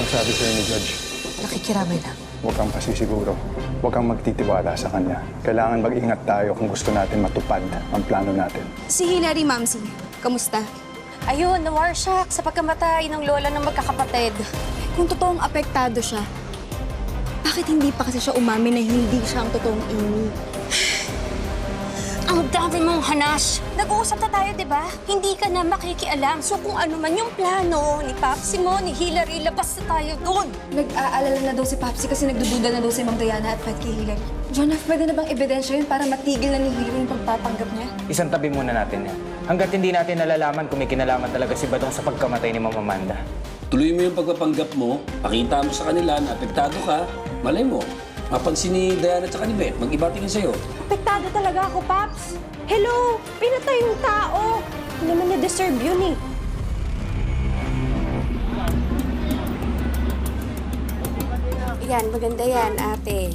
Sabi sa'yo ni Judge, nakikiramay lang. huwag kang pasisiguro. Huwag kang magtitiwala sa kanya. Kailangan mag-ingat tayo kung gusto natin matupad ang plano natin. Si Hilary, Mamsi. Kamusta? Ayun, nawarsyak sa pagkamatay ng lola ng magkakapatid. Kung totoong apektado siya, bakit hindi pa kasi siya umamin na hindi siya ang totoong Amy? Ang dami mong hanas. Nag-uusap na tayo, di ba? Hindi ka na makikialam. So kung ano man yung plano ni Papsi mo, ni Hilary, labas na tayo doon. Nag-aalala na daw si Papsi kasi nagdududa na daw si Ma'am Diana at Pat kay Hilary. Jonah, pwede na bang ebidensya yun para matigil na ni Hilary yung pagpapanggap niya? Isang tabi muna natin yan. Hanggat hindi natin nalalaman kung may kinalaman talaga si Badong sa pagkamatay ni Ma'am Amanda. Tuloy mo yung pagpapanggap mo, pakita mo sa kanila na apektado ka, malay mo. Mapansin ni Diana at ni Beth, mag-iba tingin sa'yo. Apektado talaga ako, Paps. Hello! Pinatay yung tao. Hindi naman niya deserve yun eh. Yan, maganda yan, ate.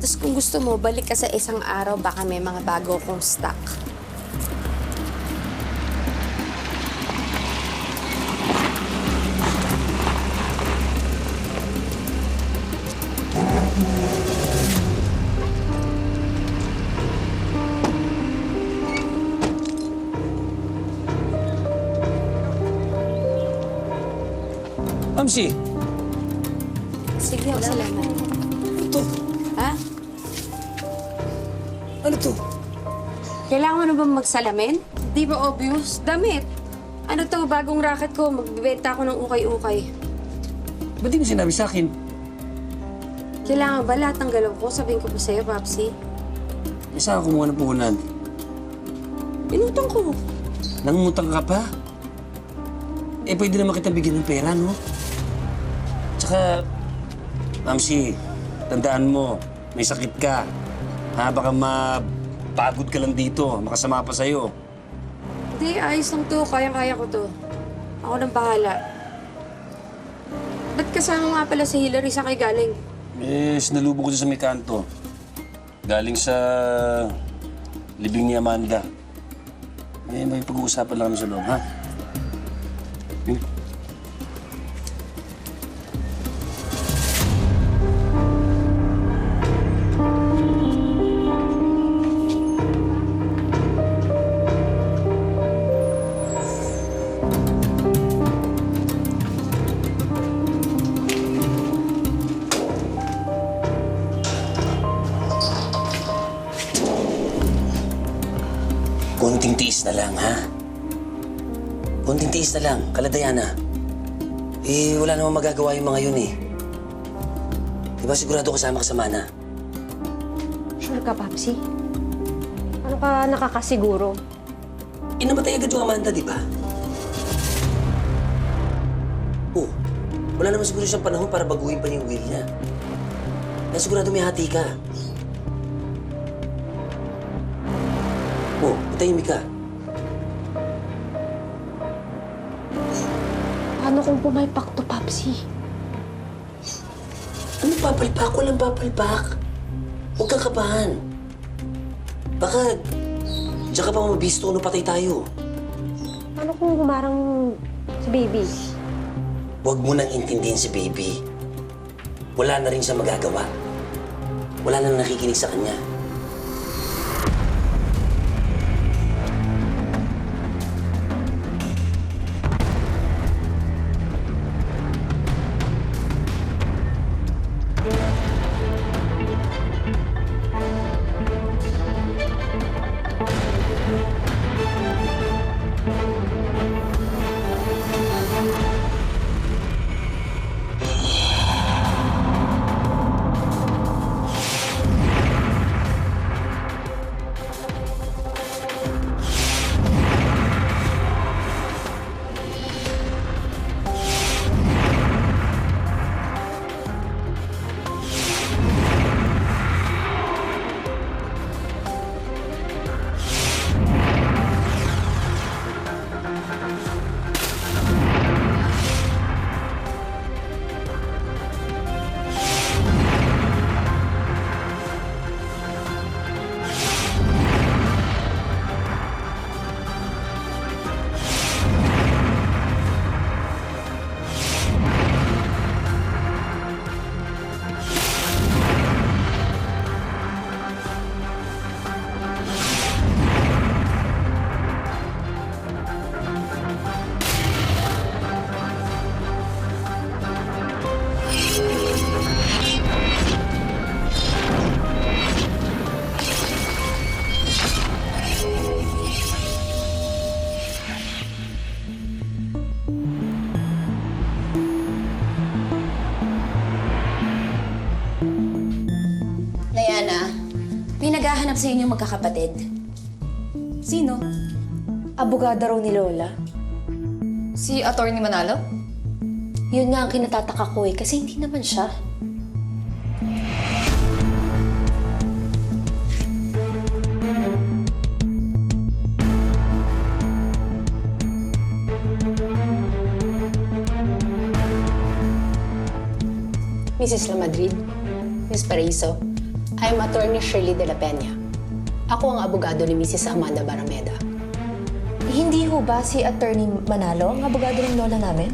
Tapos kung gusto mo, balik ka sa isang araw, baka may mga bago kong stock. Mamsi, Sige, salamat. ito. Ha? Ano to? Kailangan mo na ba magsalamin? Di ba obvious? Damit. Ano to, bagong racket ko. Magbibenta ako ng ukay-ukay. Ba't di mo sinabi sa akin? Kailangan ba lahat ng galaw ko? Sabihin ko pa sa'yo, Papsi. Eh, saan ako kumuha ng puhunan? Inutang ko. Nangungutang ka pa? Eh, pwede naman kita bigyan ng pera, no? Tsaka, Mamsi, tandaan mo, may sakit ka. Ha, baka mapagod ka lang dito, makasama pa sa'yo. Hindi, ayos lang to. Kayang-kaya ko to. Ako nang bahala. Ba't kasama nga pala si Hilary sa kay galing? Eh, sinalubong ko siya sa may kanto. Galing sa libing ni Amanda. Eh, may pag-uusapan lang kami sa loob, ha? Konting tiis na lang, ha? Konting tiis na lang, Diana. Eh, wala namang magagawa yung mga yun, eh. Di ba sigurado kasama ka sa mana? Sure ka, Papsi? Ano ka nakakasiguro? Inamatay agad yung Amanda, di ba? Oh, wala naman siguro siyang panahon para baguhin pa yung will niya. Kaya sigurado may hati ka. Oh, patahimik ka. Paano kung pumaypak to, Papsi? Ano papalpak? Walang papalpak. Huwag kang kabahan. Baka, diyan ka pa mabisto kung patay tayo. Paano kung humarang si Baby? Huwag mo nang intindihin si Baby. Wala na rin siya magagawa. Wala na nakikinig sa kanya. sa inyong magkakapatid? Sino? Abogada raw ni Lola. Si Attorney Manalo? Yun nga ang kinatataka ko kasi hindi naman siya. Mrs. La Madrid, Miss Paraiso, I am Attorney Shirley de la Peña. Ako ang abogado ni Mrs. Amanda Barameda. Hindi ho ba si Attorney Manalo ang abogado ng lola namin?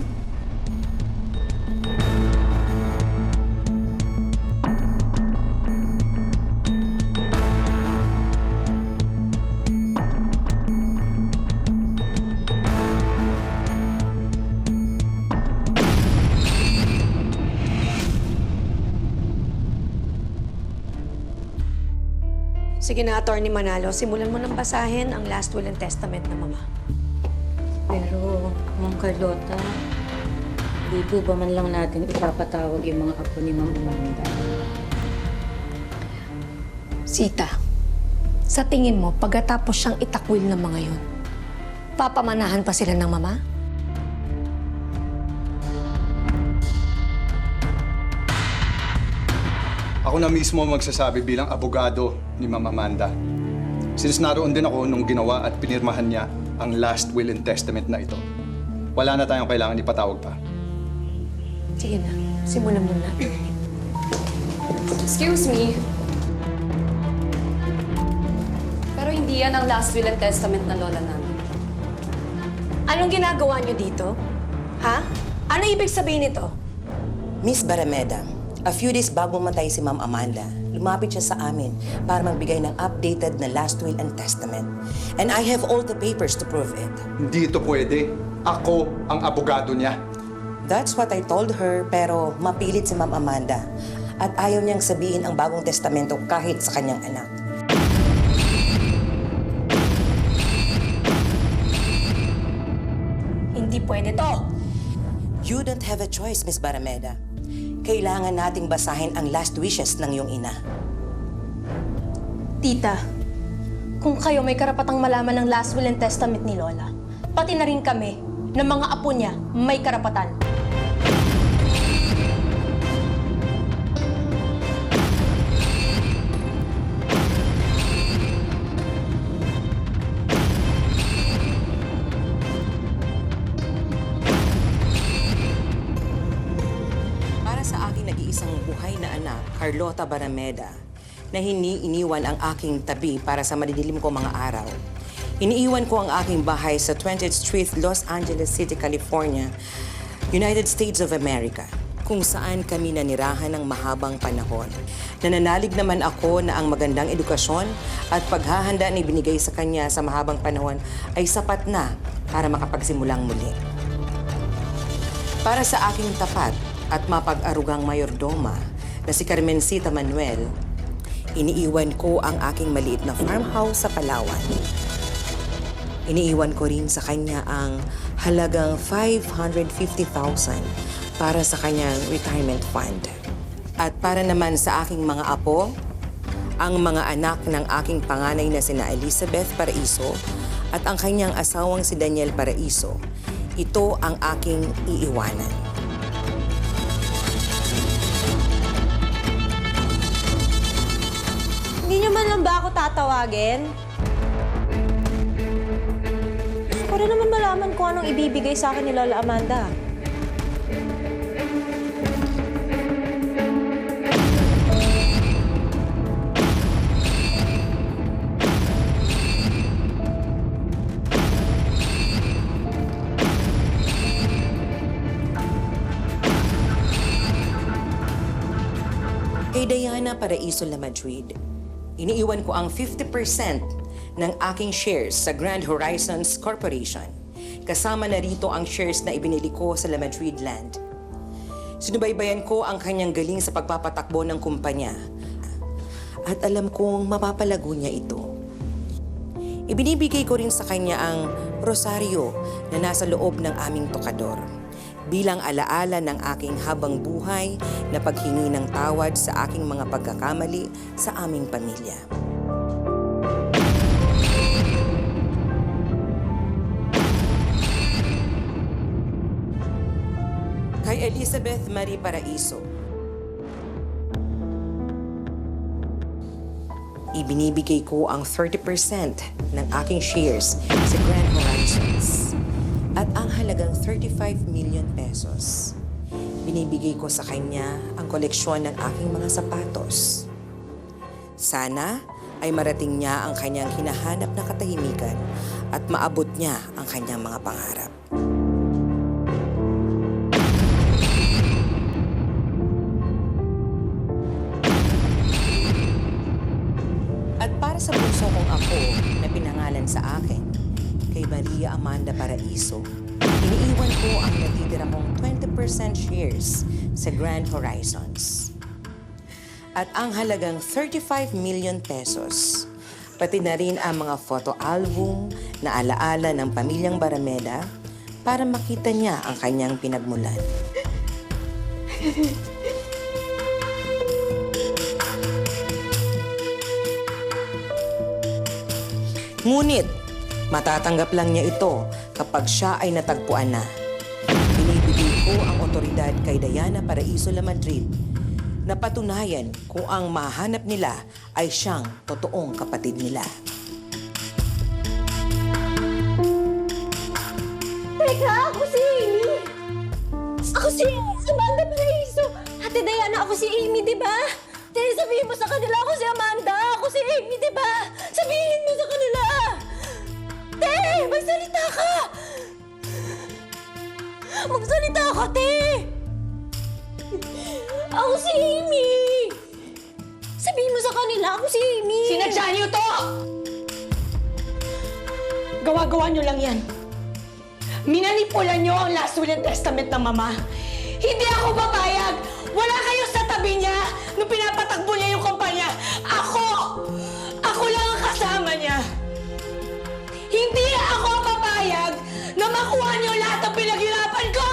Sige na, Attorney Manalo, simulan mo nang basahin ang last will and testament ng Mama. Pero, Ma'am Carlota, di po ba man lang natin ipapatawag yung mga apo ni Ma'am Amanda? Sita, sa tingin mo, pagkatapos siyang itakwil ng mga yun, papamanahan pa sila ng Mama? Ako na mismo magsasabi bilang abogado ni Ma'am Amanda. Since naroon din ako nung ginawa at pinirmahan niya ang last will and testament na ito. Wala na tayong kailangan ipatawag pa. Sige na, simulan mo na. Excuse me. Pero hindi yan ang last will and testament ng lola namin. Anong ginagawa niyo dito? Ha? Ano ibig sabihin nito? Miss Barameda, a few days bago matay si Ma'am Amanda, lumapit siya sa amin para magbigay ng updated na last will and testament. And I have all the papers to prove it. Hindi ito pwede. Ako ang abogado niya. That's what I told her, pero mapilit si Ma'am Amanda. At ayaw niyang sabihin ang bagong testamento kahit sa kanyang anak. Hindi pwede to. You don't have a choice, Miss Barameda. Kailangan nating basahin ang last wishes ng iyong ina. Tita, kung kayo may karapatang malaman ng last will and testament ni Lola, pati na rin kami, ng mga apo niya, may karapatan. Para sa aking nag-iisang buhay na anak, Carlota Barameda, na iniwan ang aking tabi para sa madidilim ko mga araw. Iniiwan ko ang aking bahay sa 20th Street, Los Angeles City, California, United States of America, kung saan kami nanirahan ng mahabang panahon. Nananalig naman ako na ang magandang edukasyon at paghahanda na ibinigay sa kanya sa mahabang panahon ay sapat na para makapagsimulang muli. Para sa aking tapat at mapag-arugang mayordoma na si Carmencita Manuel, iniiwan ko ang aking maliit na farmhouse sa Palawan. Iniiwan ko rin sa kanya ang halagang $550,000 para sa kanyang retirement fund. At para naman sa aking mga apo, ang mga anak ng aking panganay na sina Elizabeth Paraiso at ang kanyang asawang si Daniel Paraiso, ito ang aking iiwanan. Hindi niyo man lang ba ako tatawagin? Gusto ko rin naman malaman kung anong ibibigay sa akin ni Lola Amanda. Kay Diana Paraiso La Madrid, iniiwan ko ang 50% ng aking shares sa Grand Horizons Corporation. Kasama na rito ang shares na ibinili ko sa La Madrid Land. Sinubaybayan ko ang kanyang galing sa pagpapatakbo ng kumpanya. At alam kong mapapalago niya ito. Ibinibigay ko rin sa kanya ang rosaryo na nasa loob ng aming tokador bilang alaala ng aking habang buhay na paghingi ng tawad sa aking mga pagkakamali sa aming pamilya. kay Elizabeth Marie Paraiso. Ibinibigay ko ang 30% ng aking shares sa Grand Horizons at ang halagang 35 million pesos. Binibigay ko sa kanya ang koleksyon ng aking mga sapatos. Sana ay marating niya ang kanyang hinahanap na katahimikan at maabot niya ang kanyang mga pangarap. At para sa bunso kong apo na pinangalan sa akin, kay Maria Amanda Paraiso, iniiwan ko ang natitira kong 20% shares sa Grand Horizons. At ang halagang 35 million pesos, pati na rin ang mga photo album na alaala ng pamilyang Barameda para makita niya ang kanyang pinagmulan. Ngunit, matatanggap lang niya ito kapag siya ay natagpuan na. Binibigay ko ang otoridad kay Diana Paraiso Lamadrid na patunayan kung ang mahanap nila ay siyang totoong kapatid nila. Teka, ako si Amy! Ako si Amanda Paraiso! Ate Diana, ako si Amy, di ba? Te, sabihin mo sa kanila ako si Amanda! Ako si Amy, di ba? Sabihin mo sa kanila! Te, magsalita ka! Magsalita ka, te! Ako si Amy! Sabihin mo sa kanila, ako si Amy! Sinadya niyo to! Gawa-gawa niyo lang yan. Minanipula niyo ang last will and testament ng mama. Hindi ako papayag! Wala kayo sa tabi niya nung pinapatakbo niya yung kumpanya. Ako! Ako lang ang kasama niya. Hindi ako papayag na makuha niyo lahat ng pinaghirapan ko!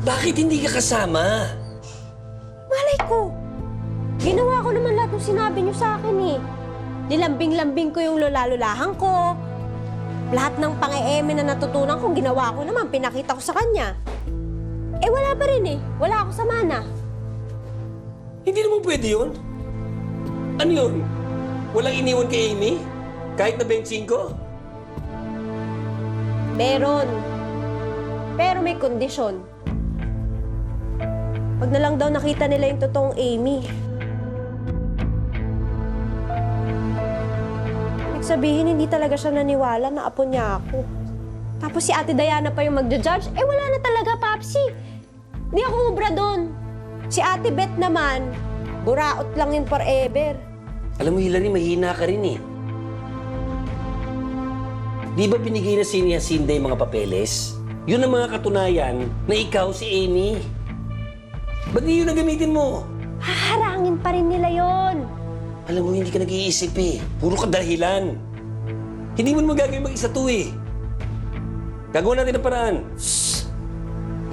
Bakit hindi ka kasama? Malay ko! Ginawa ko naman lahat ng sinabi niyo sa akin eh. Nilambing-lambing ko yung lola-lolahan ko. Lahat ng pang-e-eme na natutunan kong ginawa ko naman, pinakita ko sa kanya. Eh wala pa rin eh. Wala ako sa mana. Hindi naman pwede yun. Ano yun? Walang iniwan kay Amy? Kahit na benching ko? Meron. Pero may kondisyon. Pag na lang daw nakita nila yung totoong Amy. Ibig sabihin, hindi talaga siya naniwala na apo niya ako. Tapos si Ate Diana pa yung magja-judge. Eh wala na talaga, Papsi. Hindi ako ubra doon. Si Ate Beth naman, buraot lang yun forever. Alam mo, Hilary, mahina ka rin eh. Di ba binigay na si Jacinda yung mga papeles? Yun ang mga katunayan na ikaw si Amy. Ba't di yun ang gamitin mo? Haharangin pa rin nila yon. Alam mo, hindi ka nag-iisip eh. Puro ka dahilan. Hindi mo magagawin mag-isa to eh. Gagawa natin ang paraan.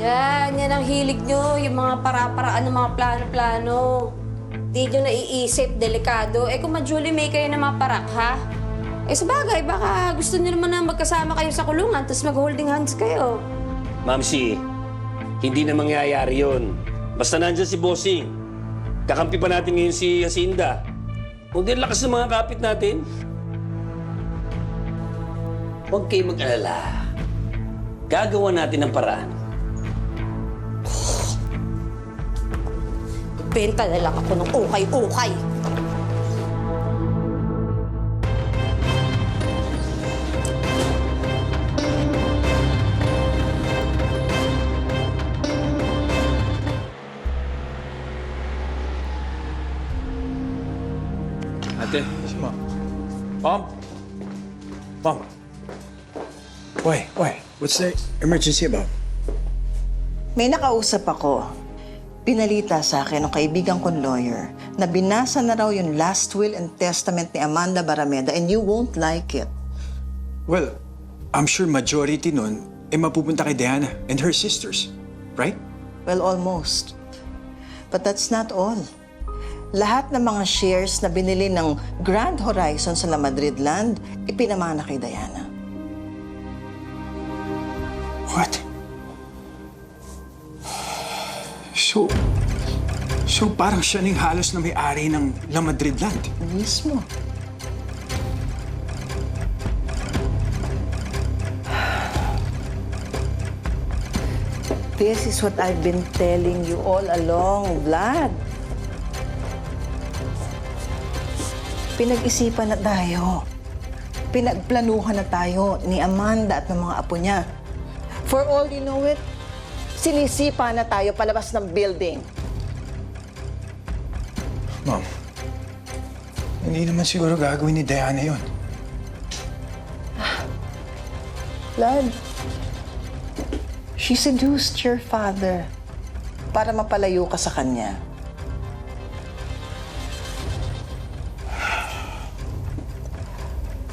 Yan ang hilig nyo. Yung mga para-paraan ng mga plano-plano. Di nyo naiisip, delikado. Eh kung ma-Julie May kayo na mga parak, ha? Eh sabagay, baka gusto nyo naman na magkasama kayo sa kulungan tapos mag-holding hands kayo. Mamsi, hindi na mangyayari yun. Basta nandyan si Bossing. Kakampi pa natin ngayon si Jacinda. Kung din lakas ng mga kapit natin. Huwag kayo mag-alala. Gagawa natin ang paraan. Benta na lang ako ng ukay-ukay. Ate. Mom. Mom? Mom. Why? What's the emergency about? May nakausap ako. Pinalita sa akin ng kaibigan kong lawyer na binasa na raw yung last will and testament ni Amanda Barameda and you won't like it. Well, I'm sure majority nun mapupunta kay Diana and her sisters, right? Well, almost. But that's not all. Lahat ng mga shares na binili ng Grand Horizon sa La Madrid Land, ipinamana kay Diana. What? So parang siya ning halos na may-ari ng La Madrid Land. Mismo. This is what I've been telling you all along, Vlad. Pinag-isipan na tayo. Pinagplanuhan na tayo ni Amanda at ng mga apo niya. For all you know it, sinisipa na tayo palabas ng building. Mom, hindi naman siguro gagawin ni Diana yun. Vlad, she seduced your father para mapalayo ka sa kanya.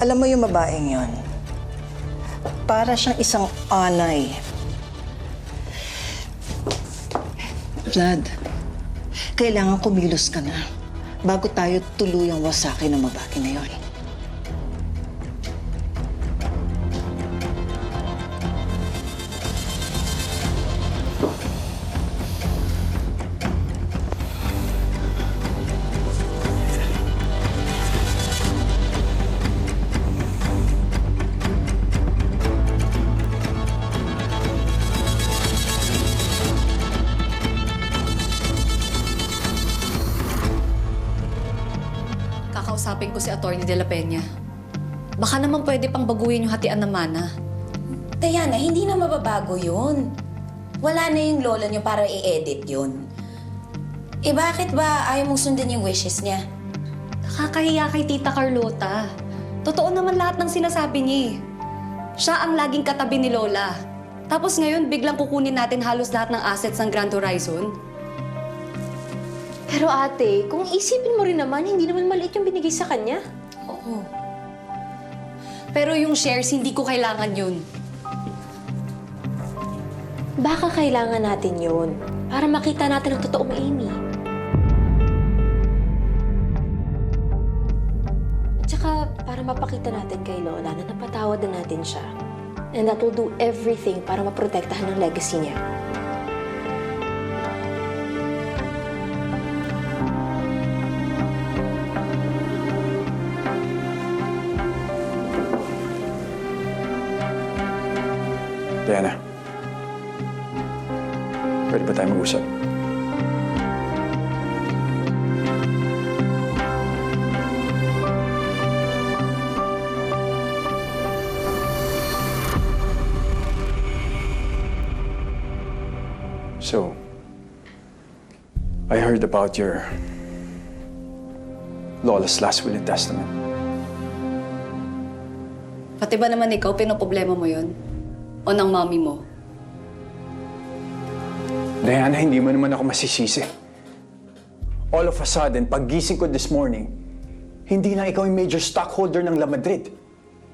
Alam mo yung babaeng yon, para siyang isang anay. Vlad, kailangan kumilos ka na bago tayo tuluyang wasakin ng babae na yon. Kakausapin ko si Atty. De La Peña. Baka naman pwede pang baguhin yung hatian ng mana. Diana, hindi na mababago yun. Wala na yung lola niyo para i-edit yun. Eh bakit ba ayaw mong sundin yung wishes niya? Nakakahiya kay Tita Carlota. Totoo naman lahat ng sinasabi niya eh. Siya ang laging katabi ni Lola. Tapos ngayon, biglang kukunin natin halos lahat ng assets ng Grand Horizon. Pero ate, kung isipin mo rin naman, hindi naman maliit yung binigay sa kanya. Oo. Pero yung shares, hindi ko kailangan yun. Baka kailangan natin yun para makita natin ang totoong Amy. At saka, para mapakita natin kay Lola na napatawad na natin siya. And that will do everything para maprotektahan ang legacy niya. Diana, pwede ba tayo mag-usap? So, I heard about your Lola's last will and testament. Pati ba naman ikaw, pinoproblema mo yun? O ng mami mo? Diana, hindi mo naman ako masisisi. All of a sudden, paggising ko this morning, hindi na ikaw yung major stockholder ng La Madrid.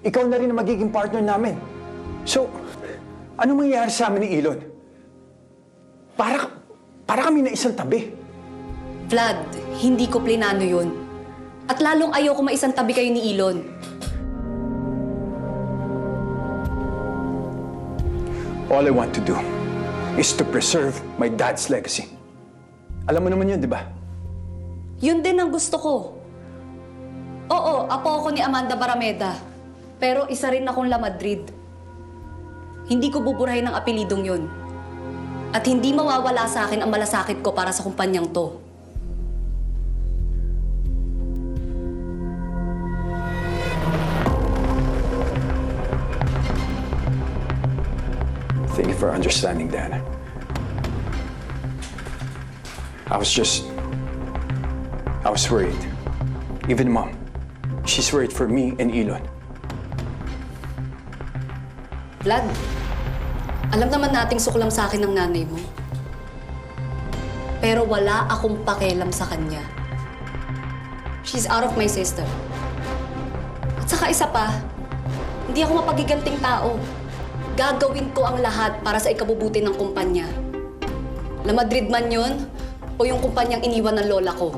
Ikaw na rin ang magiging partner namin. So, ano mangyayari sa amin ni Elon? Para kami na isang tabi. Vlad, hindi ko plinano yun. At lalong ayoko maisang tabi kayo ni Elon. All I want to do is to preserve my dad's legacy. Alam mo naman yun, di ba? Yun din ang gusto ko. Oo, apo ako ni Amanda Barameda. Pero isa rin akong La Madrid. Hindi ko buburahin ang apelidong yun. At hindi mawawala sa akin ang malasakit ko para sa kumpanyang to. Thank you for understanding, Diana. I was worried. Even Mom. She's worried for me and Elon. Vlad, alam naman nating suklam sa akin ng nanay mo. Pero wala akong pakialam sa kanya. She's out of my system. At saka isa pa, hindi ako mapagiganting tao. Gagawin ko ang lahat para sa ikabubuti ng kumpanya. La Madrid man yun, o yung kumpanyang iniwan ng lola ko.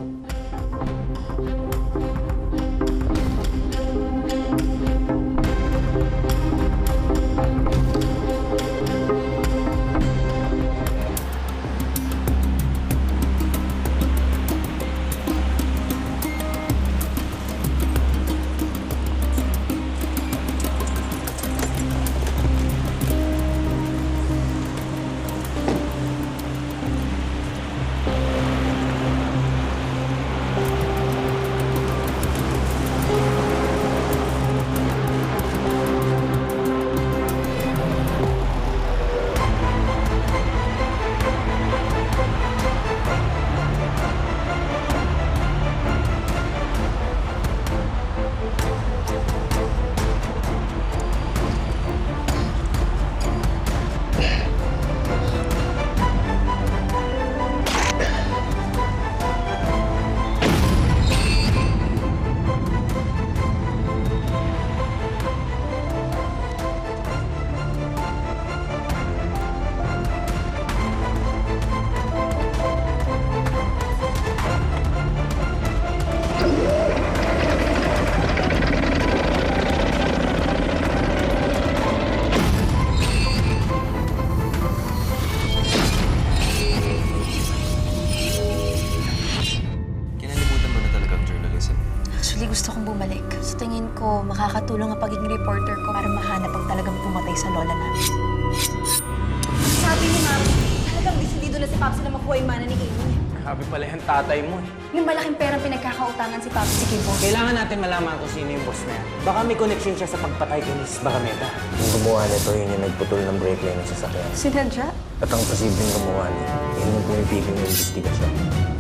Gusto kong bumalik. Sa tingin ko, makakatulong ang pagiging reporter ko para mahanap ang talagang pumatay sa lola namin. Sabi ni Ma'am, talagang desidido na si Papsi na makuha yung mana ni Amy. Grabe pala yung tatay mo eh. Yung malaking perang pinagkakautangan si Papsi kay Boss. Kailangan natin malaman kung sino yung boss na yan. Baka may connection siya sa pagpatay kay Miss Barameda. Yung gumawa nito, yun yung nagputol ng brake line ng sasakyan. Sinadya? At ang posibleng gumawa niya, yun yung pumipigil ng investigasyon.